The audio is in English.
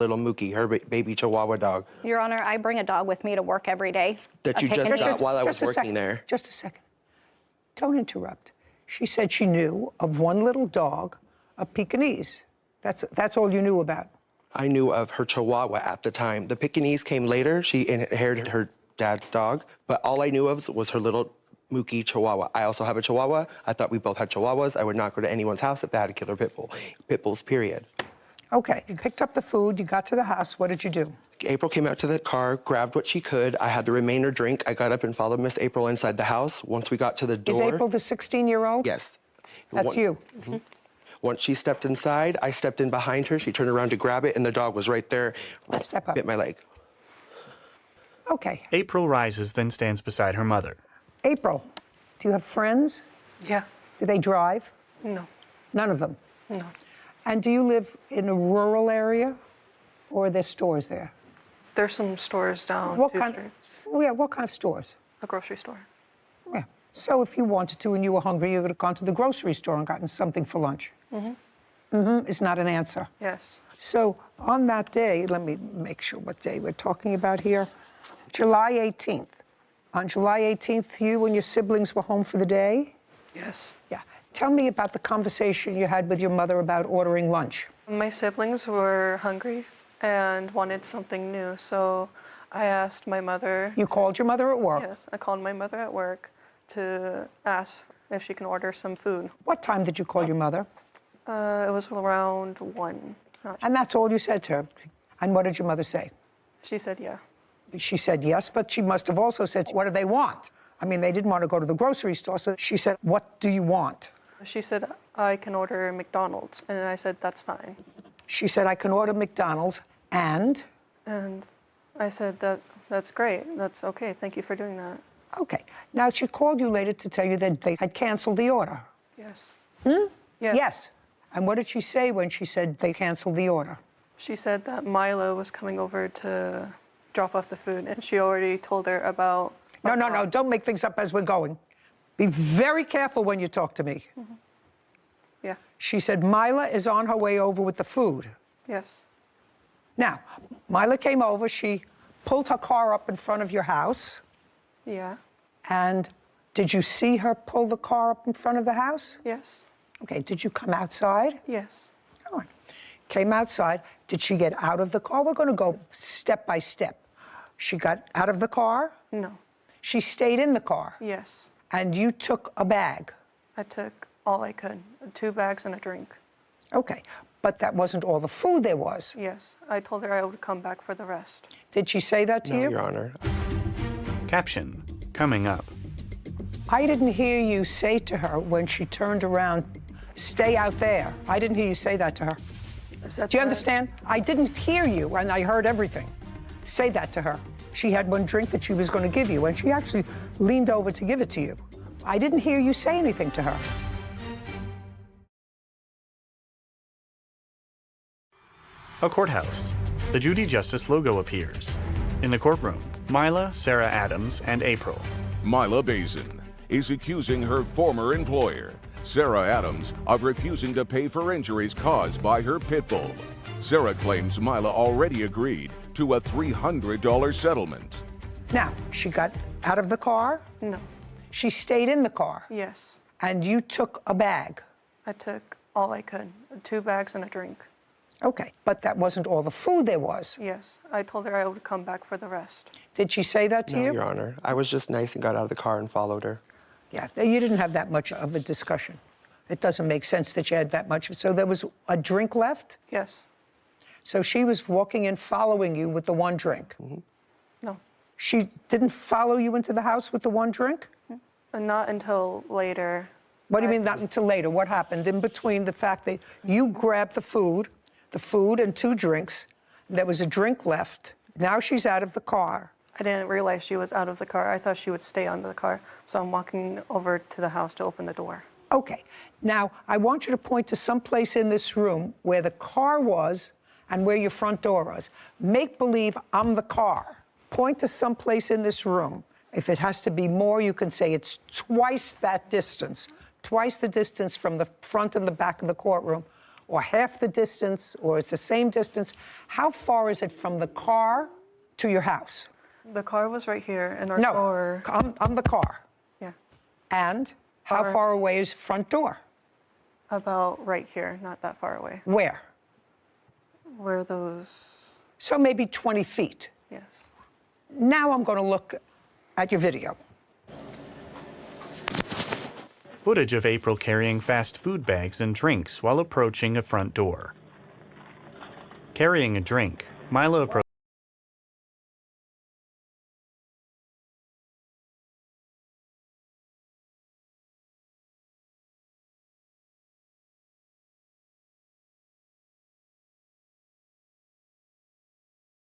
little Mookie, her baby Chihuahua dog. Your Honor, I bring a dog with me to work every day. That you just got while I was working there. Just a second. Don't interrupt. She said she knew of one little dog, a Pekingese. That's all you knew about. I knew of her Chihuahua at the time. The Pekingese came later. She inherited her dad's dog, but all I knew of was her little Mookie Chihuahua. I also have a Chihuahua. I thought we both had Chihuahuas. I would not go to anyone's house if they had a killer pit bull. Pit bulls, period. Okay, you picked up the food, you got to the house, what did you do? April came out to the car, grabbed what she could. I had the remainder drink. I got up and followed Miss April inside the house. Once we got to the door. Is April the 16-year-old? Yes. That's you? Mm-hmm. Once she stepped inside, I stepped in behind her. She turned around to grab it, and the dog was right there. Let's step up. Bit my leg. Okay. April rises, then stands beside her mother. April, do you have friends? Yeah. Do they drive? No. None of them? No. And do you live in a rural area, or are there stores there? There's some stores down What two kind? streets. Oh, yeah, what kind of stores? A grocery store. Yeah. So if you wanted to and you were hungry, you could have gone to the grocery store and gotten something for lunch. Is not an answer. Yes. So on that day, let me make sure what day we're talking about here. July 18th. On July 18th, you and your siblings were home for the day? Yes. Yeah. Tell me about the conversation you had with your mother about ordering lunch. My siblings were hungry and wanted something new, so I asked my mother. You called your mother at work? Yes, I called my mother at work to ask if she can order some food. What time did you call your mother? It was around 1. And that's all you said to her? And what did your mother say? She said yeah. She said yes, but she must have also said, what do they want? I mean, they didn't want to go to the grocery store, so she said, what do you want? She said, I can order McDonald's, and I said, that's fine. She said, I can order McDonald's, and? And I said, that's great, that's okay, thank you for doing that. Okay. Now, she called you later to tell you that they had canceled the order. Yes. Yes. Yes. And what did she say when she said they canceled the order? She said that Milo was coming over to drop off the food, and she already told her about... No, don't make things up as we're going. Be very careful when you talk to me. Yeah. She said Mila is on her way over with the food. Yes. Now, Mila came over, she pulled her car up in front of your house. Yeah. And did you see her pull the car up in front of the house? Yes. Okay, did you come outside? Yes. All right. Came outside. Did she get out of the car? We're going to go step by step. She got out of the car? No. She stayed in the car? Yes. And you took a bag? I took all I could, 2 bags and a drink. Okay, but that wasn't all the food there was? Yes. I told her I would come back for the rest. Did she say that to you? No, Your Honor. Caption, coming up. I didn't hear you say to her when she turned around, stay out there. I didn't hear you say that to her. Do you understand? I didn't hear you, and I heard everything. Say that to her. She had one drink that she was going to give you, and she actually leaned over to give it to you. I didn't hear you say anything to her. A courthouse. The Judy Justice logo appears. In the courtroom, Mila, Sarah Adams, and April. Mila Bazin is accusing her former employer, Sarah Adams, of refusing to pay for injuries caused by her pit bull. Sarah claims Mila already agreed to a $300 settlement. Now, she got out of the car? No. She stayed in the car? Yes. And you took a bag? I took all I could, 2 bags and a drink. Okay, but that wasn't all the food there was? Yes. I told her I would come back for the rest. Did she say that to No, you? Your Honor. I was just nice and got out of the car and followed her. Yeah, you didn't have that much of a discussion. It doesn't make sense that you had that much. So there was a drink left? Yes. So she was walking in following you with the one drink? No. She didn't follow you into the house with the one drink? Not until later. What do you mean not until later? What happened in between the fact that you grabbed the food and 2 drinks, there was a drink left, now she's out of the car. I didn't realize she was out of the car. I thought she would stay on the car. So I'm walking over to the house to open the door. Okay, now I want you to point to some place in this room where the car was and where your front door was. Make believe I'm the car. Point to some place in this room. If it has to be more, you can say it's twice that distance, twice the distance from the front and the back of the courtroom or half the distance, or it's the same distance? How far is it from the car to your house? The car was right here, and our No, door. on the car. Yeah, And how Car. far away is front door? about right here, not that far away. Where? Where those. So maybe 20 feet. Yes. Now I'm going to look at your video. Footage of April carrying fast food bags and drinks while approaching a front door. Carrying a drink, Mila approached